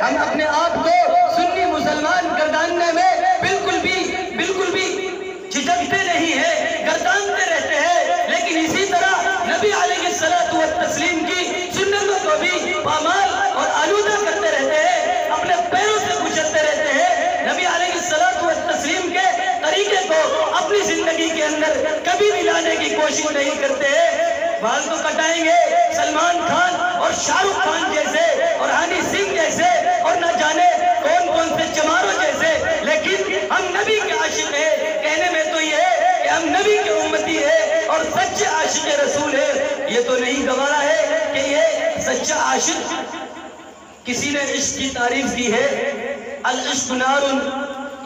ہم اپنے آپ کو سنی مسلمان گرداننے میں بالکل بھی جھجکتے نہیں ہیں، گردانتے رہتے ہیں، لیکن اسی طرح نبی علیہ الصلوۃ والتسلیم کی سنتوں کو بھی پامال اور آلودہ کرتے رہتے ہیں، اپنے پیروں سے کچلتے رہتے ہیں، نبی علیہ الصلوۃ والتسلیم کے طریقے کو اپنی زندگی کے اندر کبھی بھی لانے کی کوشش نہیں کرتے ہیں۔ بال تو کٹائیں گے سلمان خان اور شاہ رخ خان جیسے اور ہنی سنگھ جیسے اور نہ جانے کون کون سے چماروں جیسے، لیکن ہم نبی کے عاشق ہیں۔ کہنے میں تو یہ ہے کہ ہم نبی کے امتی ہیں اور سچے عاشق رسول ہیں۔ یہ تو نہیں گوارا ہے کہ یہ سچا عاشق، کسی نے عشق کی تعریف کی ہے، العشق نار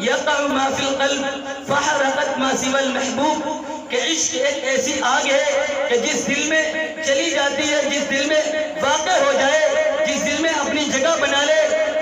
یقع ما فی القلب فحرقت ما سوى المحبوب، کہ عشق ایک ایسی آگ ہے کہ جس دل میں چلی جاتی ہے، جس دل میں واقع ہو جائے، جس دل میں اپنی جگہ بنا لے،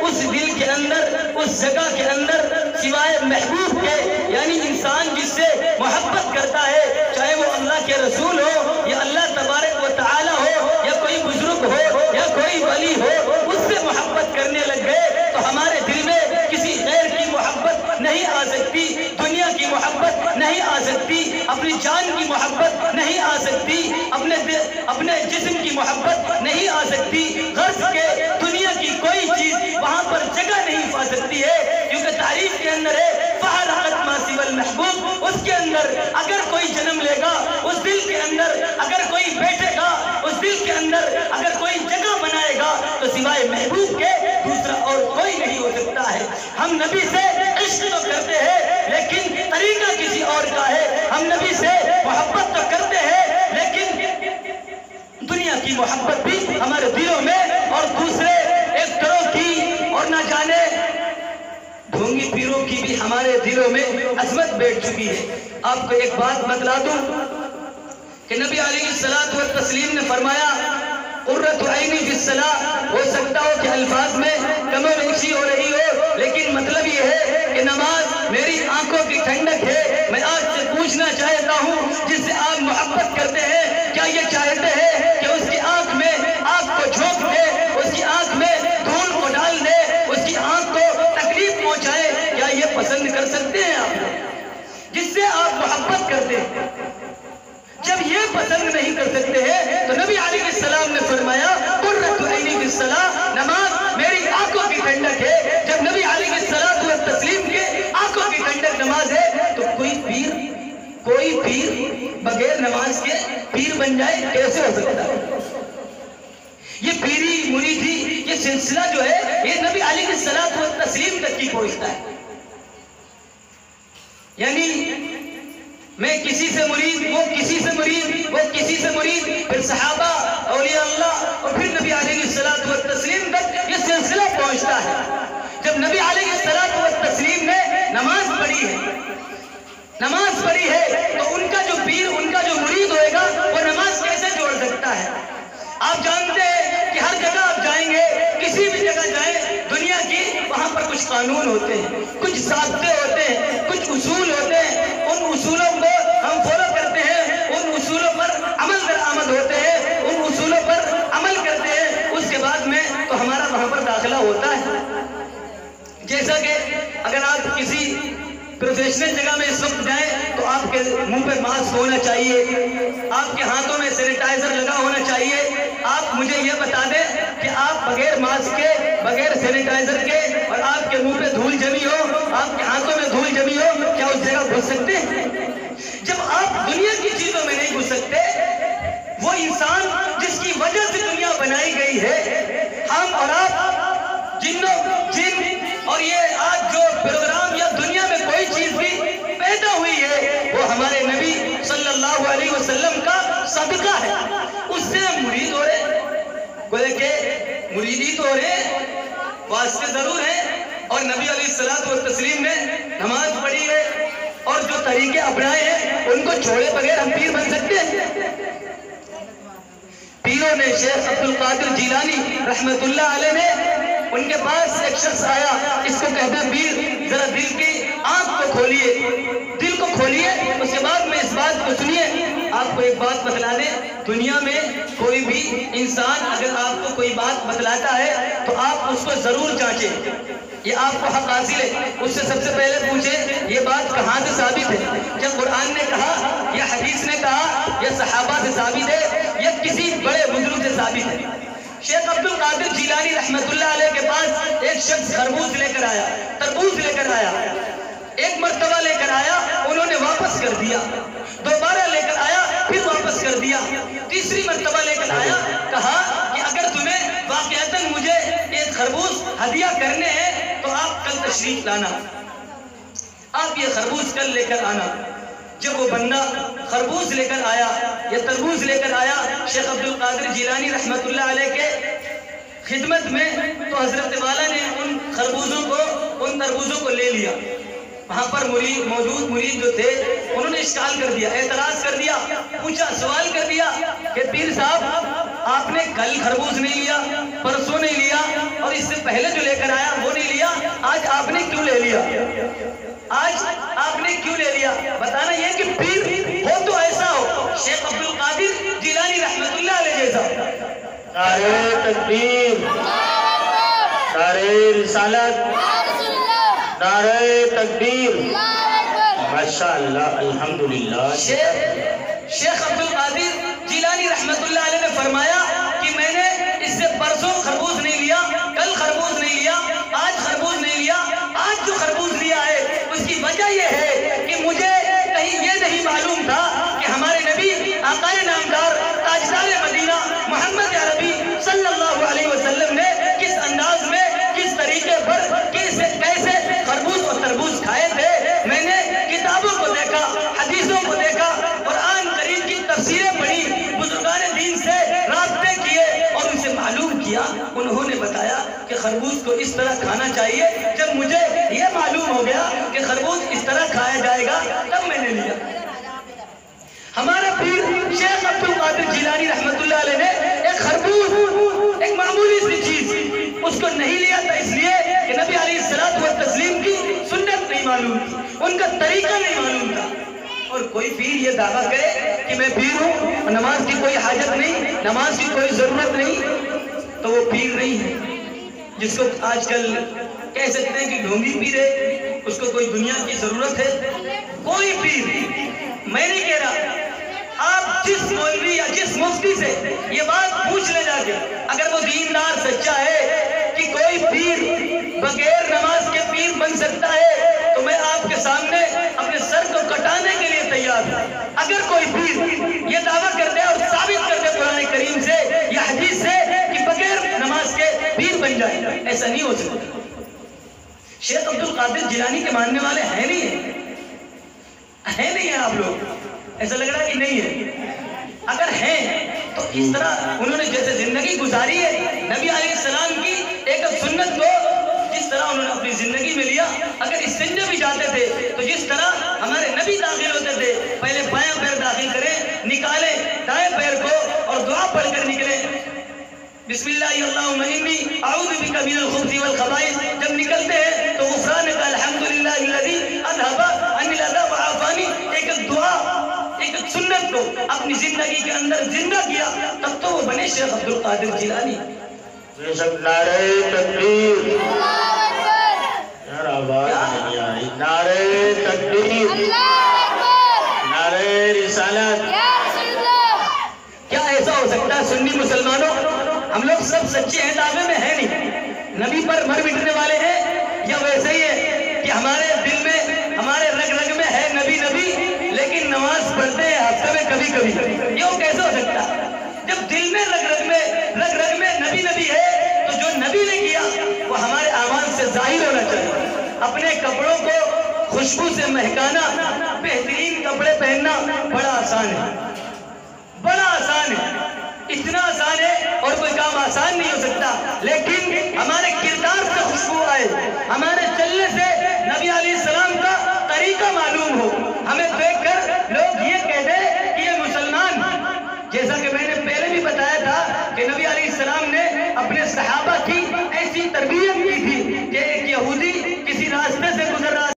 اس دل کے اندر، اس جگہ کے اندر سوائے محبوب کے، یعنی انسان جس سے محبت کرتا ہے، چاہے وہ اللہ کے رسول ہو یا اللہ تبارک و تعالی ہو یا کوئی بزرگ ہو یا کوئی ولی ہو، اس سے محبت کرنے لگ گئے تو ہمارے دل میں کسی غیر کی محبت نہیں آ سکتی، دنیا کی محبت نہیں آ سکتی، اپنی جان کی محبت نہیں آ سکتی، اپنے جسم کی محبت نہیں آ سکتی، غرض کے دنیا کی کوئی چیز وہاں پر جگہ نہیں پا سکتی ہے، کیونکہ تعریف کے اندر ہے فحرقت ما سوى المحبوب، اس کے اندر اگر کوئی جنم لے گا، اس دل کے اندر اگر کوئی بیٹھے گا، اس دل کے اندر اگر کوئی جگہ بنائے گا تو سوائے محبوب کے دوسرا اور کوئی نہیں ہو سکتا ہے۔ ہم نبی سے عشق تو کرتے ہیں لیکن طریقہ کسی اور کا ہے، ہم نبی سے محبت تو کرتے ہیں لیکن دنیا کی محبت بھی ہمارے دلوں میں اور دوسرے ایکٹروں کی اور نہ جانے ڈھونگی پیروں کی بھی ہمارے دلوں میں عظمت بیٹھ چکی ہے۔ آپ کو ایک بات بتلا دوں کہ نبی علیہ الصلوۃ والتسلیم نے فرمایا قرۃ عینی فی الصلاۃ، ہو سکتا ہو کہ الفاظ میں کم و بیشی ہو رہی ہو لیکن مطلب یہ ہے کہ نماز میری آنکھوں کی ٹھنڈک ہے۔ میں آج سے پوچھنا چاہتا ہوں جس سے آپ محبت کرتے ہیں، کیا یہ چاہتے ہیں کہ اس کی آنکھ میں آنکھ کو جھونک دے، اس کی آنکھ میں دھول کو ڈال دے، اس کی آنکھ کو تکلیف پہنچائے؟ کیا یہ پسند کر سکتے ہیں آپ جس سے آپ محبت کرتے ہیں؟ جب یہ پسند نہیں کر سکتے ہیں تو نبی علیہ السلام نے فرمایا قرۃ عینی فی الصلاۃ، نماز میری آنکھوں کی ٹھنڈک ہے۔ جب نبی علیہ الصلوۃ والتسلیم کے آنکھوں کی ٹھنڈک نماز ہے تو کوئی پیر بغیر نماز کے پیر بن جائے کیسے ہو سکتا ہے؟ یہ پیری مریدی یہ سلسلہ جو ہے یہ نبی علیہ الصلوۃ والتسلیم تک کی پہنچتا ہے، یعنی میں کسی سے مرید، وہ کسی سے مرید، وہ کسی سے مرید، پھر صحابہ، اولیاء اللہ اور پھر نبی علیہ الصلوۃ والتسلیم تک یہ سلسلہ پہنچتا ہے۔ جب نبی علیہ الصلوۃ والتسلیم نے نماز پڑھی ہے تو ان کا جو پیر، ان کا جو مرید ہوئے گا وہ نماز کیسے جوڑ سکتا ہے؟ آپ جانتے ہیں کہ ہر جگہ آپ جائیں گے، کسی بھی جگہ جائیں دنیا کی، وہاں پر کچھ قانون ہوتے ہیں، کچھ ضابطے ہوتے ہیں، کچھ اصول ہوتے ہیں، ان اصولوں کو ہم فالو کرتے ہیں، ان اصولوں پر عمل درآمد ہوتے ہیں، ان اصولوں پر عمل کرتے ہیں، اس کے بعد میں تو ہمارا وہاں پر داخلہ ہوتا ہے۔ جیسا کہ اگر آپ کسی پروفیشنل جگہ میں اس وقت جائیں تو آپ کے منہ پہ ماسک ہونا چاہیے، آپ کے ہاتھوں میں سینیٹائزر لگا ہونا چاہیے۔ آپ مجھے یہ بتا دیں کہ آپ بغیر ماسک کے، بغیر سینیٹائزر کے اور آپ کے منہ پہ دھول جمی ہو، آپ کے ہاتھوں میں دھول جمی ہو، کیا اس جگہ گھس سکتے ہیں؟ جب آپ دنیا کی چیزوں میں نہیں گھس سکتے، وہ انسان جس کی وجہ سے دنیا بنائی گئی ہے، ہم اور آپ جن اور یہ آج جو پروگرام یا دنیا میں کوئی چیز بھی پیدا ہوئی ہے وہ ہمارے نبی صلی اللہ علیہ وسلم کا صدقہ ہے، اس سے مرید ہو رہے، گویا کہ مریدی تو ہو رہے، واسطے ضرور ہیں، اور نبی علیہ الصلوۃ والتسلیم نے نماز پڑھی ہے اور جو طریقے اپنائے ہیں ان کو چھوڑے بغیر ہم پیر بن سکتے ہیں؟ پیروں نے شیخ عبد القادر جیلانی رحمت اللہ علیہ نے، ان کے پاس ایک شخص آیا، اس کو کہتے ہیں پیر ذرا دل کی آنکھ کو کھولیے، دل کو کھولیے، اس کے بعد میں اس بات کو سنیے۔ آپ کو ایک بات بتلا دیں، دنیا میں کوئی بھی انسان اگر آپ کو کوئی بات بتلاتا ہے تو آپ اس کو ضرور جانچیں، یہ آپ کو حق حاصل ہے۔ اس سے سب سے پہلے پوچھیں یہ بات کہاں سے ثابت ہے، کیا قرآن نے کہا یا حدیث نے کہا یا صحابہ سے ثابت ہے یا کسی بڑے بزرگ سے ثابت ہے۔ شیخ عبد القادر جیلانی رحمت اللہ علیہ کے پاس ایک شخص خربوز لے کر آیا، تربوز لے کر آیا، ایک مرتبہ لے کر آیا، انہوں نے واپس کر دیا، دوبارہ لے کر آیا، پھر واپس کر دیا، تیسری مرتبہ لے کر آیا، کہا کہ اگر تمہیں واقعتاً مجھے ایک خربوز ہدیہ کرنے ہیں تو آپ کل تشریف لانا، آپ یہ خربوز کل لے کر آنا۔ جب وہ بندہ خربوز لے کر آیا یا تربوز لے کر آیا شیخ عبد القادر جیلانی رحمت اللہ علیہ کے خدمت میں، تو حضرت والا نے ان خربوزوں کو، ان تربوزوں کو لے لیا۔ وہاں پر موجود مرید جو تھے انہوں نے اشکال کر دیا، اعتراض کر دیا، پوچھا، سوال کر دیا کہ پیر صاحب آپ نے کل خربوز نہیں لیا، پرسوں نہیں لیا، اور اس سے پہلے جو لے کر آیا وہ نہیں لیا، آج آپ نے کیوں لے لیا؟ آج آپ نے کیوں لے لیا؟ بتانا یہ کہ پیر ہو تو ایسا ہو شیخ عبد القادر جیلانی رحمت اللہ علیہ جیسا۔ نعرہ تکبیر، نعرہ رسالت، نعرہ تکبیر، ماشاءاللہ، الحمدللہ۔ شیخ عبد القادر جیلانی رحمت اللہ علیہ نے فرمایا کہ میں نے اس سے پرسوں خربوز نہیں لیا، کل خربوز نہیں لیا، آج خربوز نہیں لیا، آج جو خربوز لیا ہے اس کی وجہ یہ ہے کہ مجھے کہیں یہ نہیں معلوم تھا کہ ہمارے نبی آقا نامدار تاجدار مدینہ محمد عربی صلی اللہ علیہ وسلم نے کس انداز میں، کس طریقے پر، کیسے خربوز اور تربوز کھائے تھے۔ میں نے کتابوں کو دیکھا، حدیثوں کو دیکھا، قرآن کریم کی تفسیریں پڑھی، بزرگان دین سے رابطے کیے اور ان سے معلوم کیا، انہوں نے بتایا کہ خربوز کو اس طرح کھانا چاہیے۔ جب مجھے یہ معلوم ہو گیا کہ خربوز اس طرح کھایا جائے گا تب میں نے لیا۔ ہمارا پیر شیخ عبد القادر جیلانی رحمت اللہ علیہ نے ایک خربوز، ایک معمولی سی چیز، اس کو نہیں لیا تھا اس لیے کہ نبی علیہ الصلوۃ والتسلیم کی سنت نہیں معلوم تھی، ان کا طریقہ نہیں معلوم تھا۔ اور کوئی پیر یہ دعویٰ کرے کہ میں پیر ہوں، نماز کی کوئی حاجت نہیں، نماز کی کوئی ضرورت نہیں، تو وہ پیر نہیں ہے۔ جس کو آج کل کہہ سکتے ہیں کہ ڈھونگی پیر ہے، اس کو کوئی دنیا کی ضرورت ہے؟ کوئی پیر نہیں، میں نہیں کہہ رہا۔ آپ جس مولوی یا جس مفتی سے یہ بات پوچھ لے جا کے، اگر وہ دیندار سچا ہے کہ کوئی پیر بغیر نماز کے پیر بن سکتا ہے تو میں آپ کے سامنے اپنے سر کو کٹانے کے لیے تیار ہوں۔ اگر کوئی پیر یہ دعویٰ کر دے اور ثابت کر دے قرآن کریم سے یا حدیث سے کہ بغیر نماز کے پیر بن جائے، ایسا نہیں ہو سکتا۔ شیخ عبد القادر جیلانی کے ماننے والے ہیں نہیں ہیں آپ لوگ؟ ایسا لگ رہا ہے کہ نہیں ہے۔ اگر ہیں تو اس طرح انہوں نے جیسے زندگی گزاری ہے نبی علیہ السلام کی ایک سنت کو جس طرح انہوں نے اپنی زندگی میں لیا، اگر استنجا بھی جاتے تھے تو جس طرح ہمارے نبی داخل ہوتے تھے پہلے بایاں پیر داخل کریں، نکالیں دائیں پیر کو اور دعا پڑھ کر نکلیں، بسم اللہ اللہم انی اعوذ بک من الخبث والخبائث۔ جب نکلتے ہیں تو غفرانک الحمدللہ الذی اذھب عنی الاذی وعافانی، ایک دعا، ایک سنت کو اپنی زندگی کے اندر زندہ کیا، تب تو وہ بنے شیخ عبد القادر جیلانی۔ یہ سب نعرہ تکبیر، یار آواز نہیں آئی، نعرہ تکبیر، نعرہ رسالت۔ کیا ایسا ہو سکتا ہے سنی مسلمانوں ہم لوگ سب سچے ہیں دعوے میں ہے نہیں، نبی پر مر مٹنے والے ہیں، یا ویسے ہی ہے کہ ہمارے دل میں ہمارے رگ رگ میں ہے نبی نبی لیکن نماز پڑھتے ہیں ہفتے میں کبھی کبھی؟ یہ کیسے ہو سکتا ہے؟ جب دل میں رگ رگ میں نبی نبی ہے تو جو نبی نے کیا وہ ہمارے اعمال سے ظاہر ہونا چاہیے۔ اپنے کپڑوں کو خوشبو سے مہکانا، بہترین کپڑے پہننا بڑا آسان ہے، بڑا آسان ہے، اتنا آسان ہے اور کوئی کام آسان نہیں ہو سکتا، لیکن ہمارے کردار سے خوشبو آئے، ہمارے چلنے سے نبی علیہ السلام کا طریقہ معلوم ہو، ہمیں دیکھ کر لوگ یہ کہہ دیں کہ یہ مسلمان، جیسا کہ میں نے پہلے بھی بتایا تھا کہ نبی علیہ السلام نے اپنے صحابہ کی ایسی تربیت